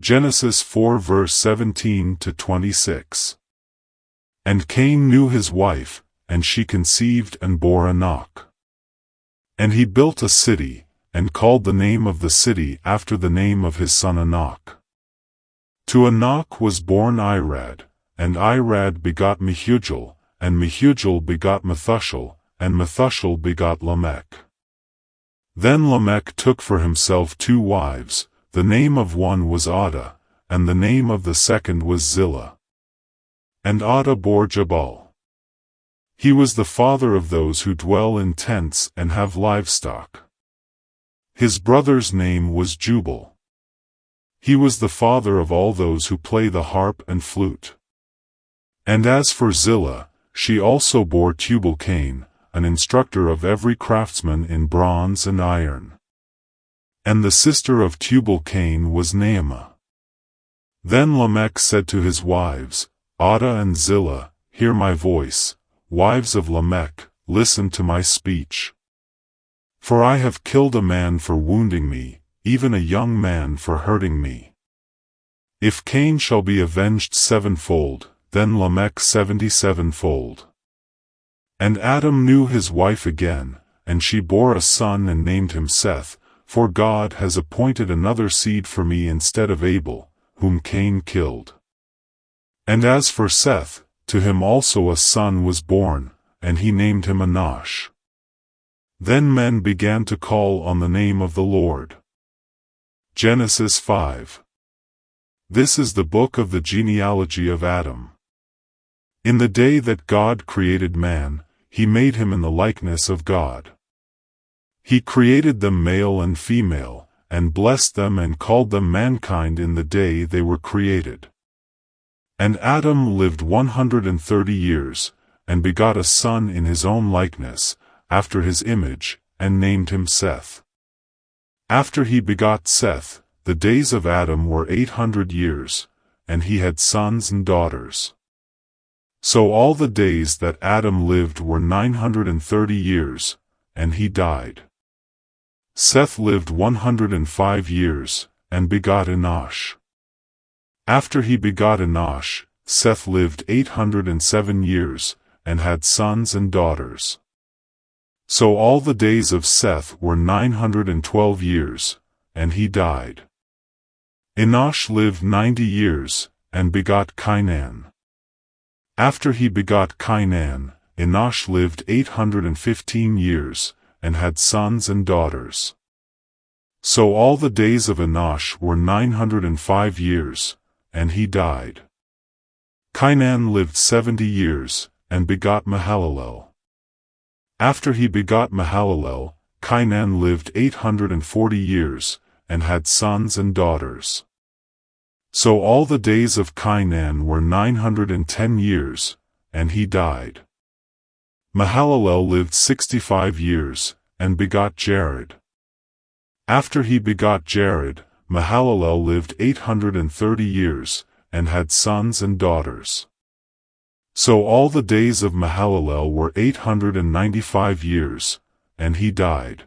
Genesis 4 verse 17 to 26. And Cain knew his wife, and she conceived and bore Enoch. And he built a city, and called the name of the city after the name of his son Enoch. To Enoch was born Irad, and Irad begot Mehujael, and Mehujael begot Methusael, and Methusael begot Lamech. Then Lamech took for himself 2 wives, the name of one was Adah, and the name of the second was Zillah. And Adah bore Jabal. He was the father of those who dwell in tents and have livestock. His brother's name was Jubal. He was the father of all those who play the harp and flute. And as for Zillah, she also bore Tubal-Cain, an instructor of every craftsman in bronze and iron. And the sister of Tubal-Cain was Naamah. Then Lamech said to his wives, Adah and Zillah, hear my voice, wives of Lamech, listen to my speech. For I have killed a man for wounding me, even a young man for hurting me. If Cain shall be avenged 7-fold, then Lamech 77-fold. And Adam knew his wife again, and she bore a son and named him Seth, for God has appointed another seed for me instead of Abel, whom Cain killed. And as for Seth, to him also a son was born, and he named him Enosh. Then men began to call on the name of the Lord. Genesis 5. This is the book of the genealogy of Adam. In the day that God created man, he made him in the likeness of God. He created them male and female, and blessed them and called them mankind in the day they were created. And Adam lived 130 years, and begot a son in his own likeness, after his image, and named him Seth. After he begot Seth, the days of Adam were 800 years, and he had sons and daughters. So all the days that Adam lived were 930 years, and he died. Seth lived 105 years, and begot Enosh. After he begot Enosh, Seth lived 807 years, and had sons and daughters. So all the days of Seth were 912 years, and he died. Enosh lived 90 years, and begot Cainan. After he begot Cainan, Enosh lived 815 years, and had sons and daughters. So all the days of Enosh were 905 years, and he died. Cainan lived 70 years, and begot Mahalalel. After he begot Mahalalel, Cainan lived 840 years, and had sons and daughters. So all the days of Cainan were 910 years, and he died. Mahalalel lived 65 years, and begot Jared. After he begot Jared, Mahalalel lived 830 years, and had sons and daughters. So all the days of Mahalalel were 895 years, and he died.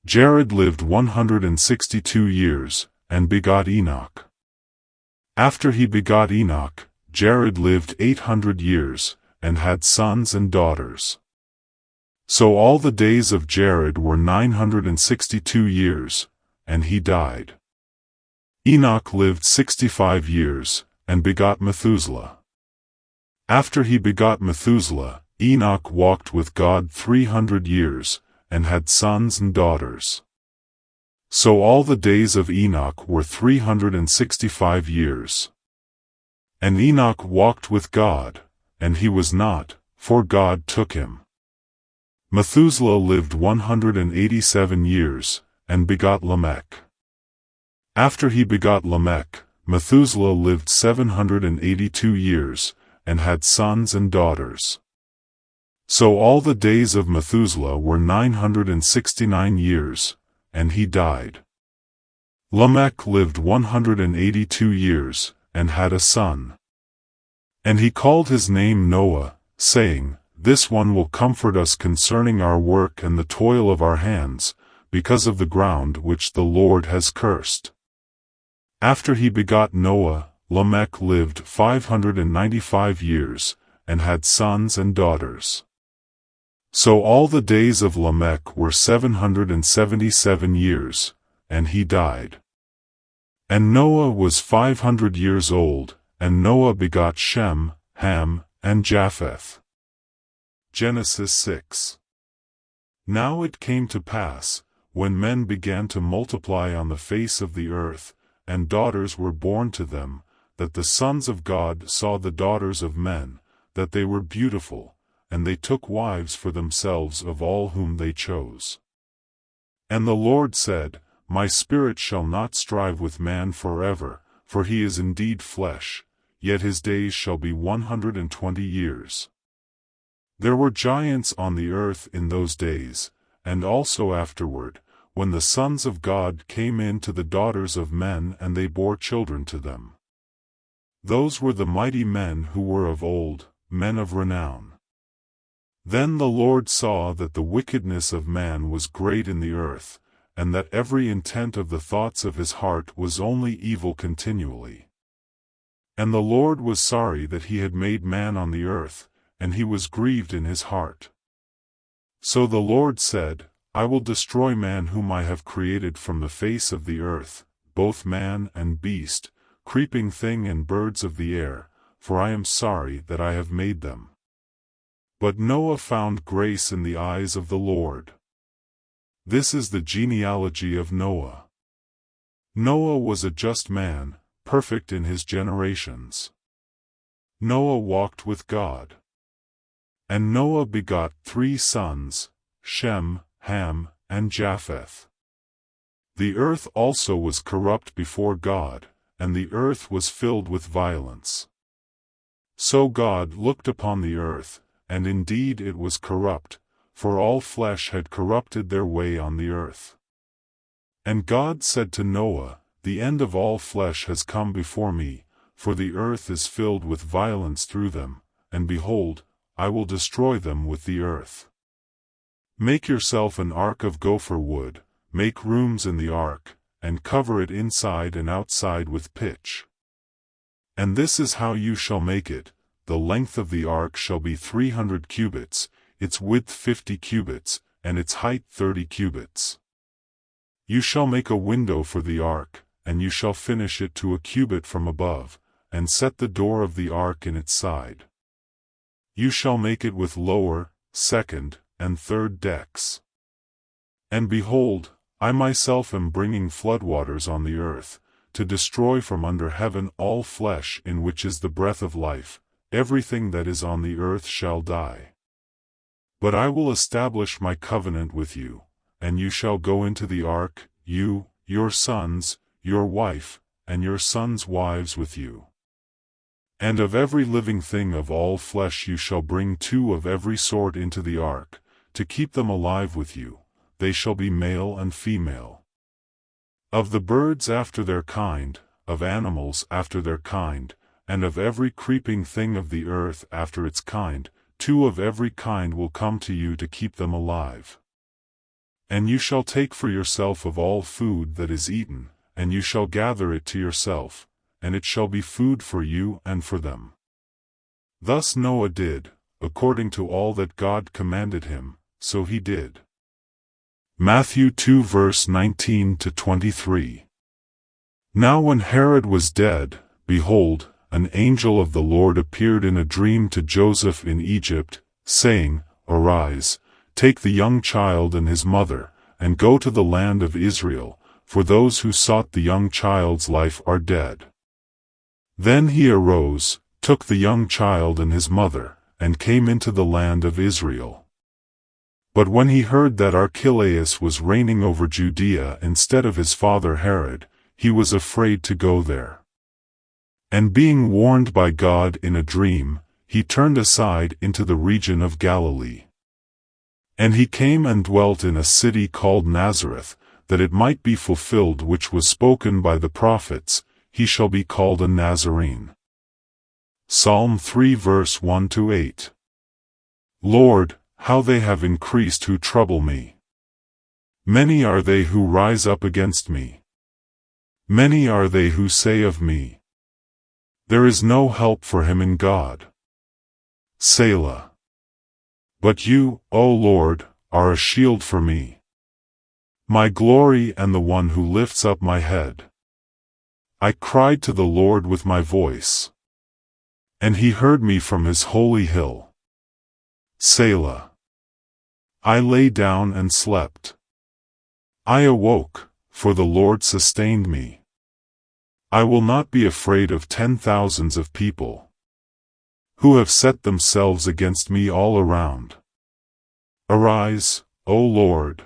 Jared lived 162 years, and begot Enoch. After he begot Enoch, Jared lived 800 years, and had sons and daughters. So all the days of Jared were 962 years, and he died. Enoch lived 65 years, and begot Methuselah. After he begot Methuselah, Enoch walked with God 300 years, and had sons and daughters. So all the days of Enoch were 365 years. And Enoch walked with God, and he was not, for God took him. Methuselah lived 187 years, and begot Lamech. After he begot Lamech, Methuselah lived 782 years, and had sons and daughters. So all the days of Methuselah were 969 years, and he died. Lamech lived 182 years, and had a son. And he called his name Noah, saying, This one will comfort us concerning our work and the toil of our hands, because of the ground which the Lord has cursed. After he begot Noah, Lamech lived 595 years, and had sons and daughters. So all the days of Lamech were 777 years, and he died. And Noah was 500 years old, and Noah begot Shem, Ham, and Japheth. Genesis 6. Now it came to pass, when men began to multiply on the face of the earth, and daughters were born to them, that the sons of God saw the daughters of men, that they were beautiful, and they took wives for themselves of all whom they chose. And the Lord said, My spirit shall not strive with man forever, for he is indeed flesh, yet his days shall be 120 years. There were giants on the earth in those days, and also afterward, when the sons of God came in to the daughters of men and they bore children to them. Those were the mighty men who were of old, men of renown. Then the Lord saw that the wickedness of man was great in the earth, and that every intent of the thoughts of his heart was only evil continually. And the Lord was sorry that he had made man on the earth, and he was grieved in his heart. So the Lord said, I will destroy man whom I have created from the face of the earth, both man and beast, creeping thing and birds of the air, for I am sorry that I have made them. But Noah found grace in the eyes of the Lord. This is the genealogy of Noah. Noah was a just man, perfect in his generations. Noah walked with God. And Noah begot 3 sons, Shem, Ham, and Japheth. The earth also was corrupt before God, and the earth was filled with violence. So God looked upon the earth, and indeed it was corrupt, for all flesh had corrupted their way on the earth. And God said to Noah, The end of all flesh has come before me, for the earth is filled with violence through them, and behold, I will destroy them with the earth. Make yourself an ark of gopher wood, make rooms in the ark, and cover it inside and outside with pitch. And this is how you shall make it: the length of the ark shall be 300 cubits, its width 50 cubits, and its height 30 cubits. You shall make a window for the ark, and you shall finish it to a cubit from above, and set the door of the ark in its side. You shall make it with lower, second, and third decks. And behold, I myself am bringing floodwaters on the earth, to destroy from under heaven all flesh in which is the breath of life, everything that is on the earth shall die. But I will establish my covenant with you, and you shall go into the ark, you, your sons, your wife, and your sons' wives with you. And of every living thing of all flesh you shall bring 2 of every sort into the ark, to keep them alive with you, they shall be male and female. Of the birds after their kind, of animals after their kind, and of every creeping thing of the earth after its kind, 2 of every kind will come to you to keep them alive. And you shall take for yourself of all food that is eaten, and you shall gather it to yourself, and it shall be food for you and for them. Thus Noah did, according to all that God commanded him, so he did. Matthew 2 verse 19-23. Now when Herod was dead, behold, an angel of the Lord appeared in a dream to Joseph in Egypt, saying, Arise, take the young child and his mother, and go to the land of Israel, for those who sought the young child's life are dead. Then he arose, took the young child and his mother, and came into the land of Israel. But when he heard that Archelaus was reigning over Judea instead of his father Herod, he was afraid to go there. And being warned by God in a dream, he turned aside into the region of Galilee. And he came and dwelt in a city called Nazareth, that it might be fulfilled which was spoken by the prophets, He shall be called a Nazarene. Psalm 3 verse 1-8. Lord, how they have increased who trouble me. Many are they who rise up against me. Many are they who say of me, there is no help for him in God. Selah. But you, O Lord, are a shield for me, my glory and the one who lifts up my head. I cried to the Lord with my voice, and he heard me from his holy hill. Selah. I lay down and slept. I awoke, for the Lord sustained me. I will not be afraid of 10,000s of people, who have set themselves against me all around. Arise, O Lord.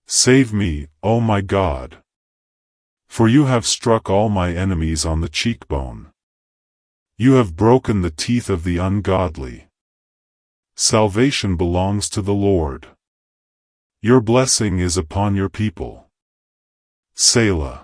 Save me, O my God. For you have struck all my enemies on the cheekbone. You have broken the teeth of the ungodly. Salvation belongs to the Lord. Your blessing is upon your people. Selah.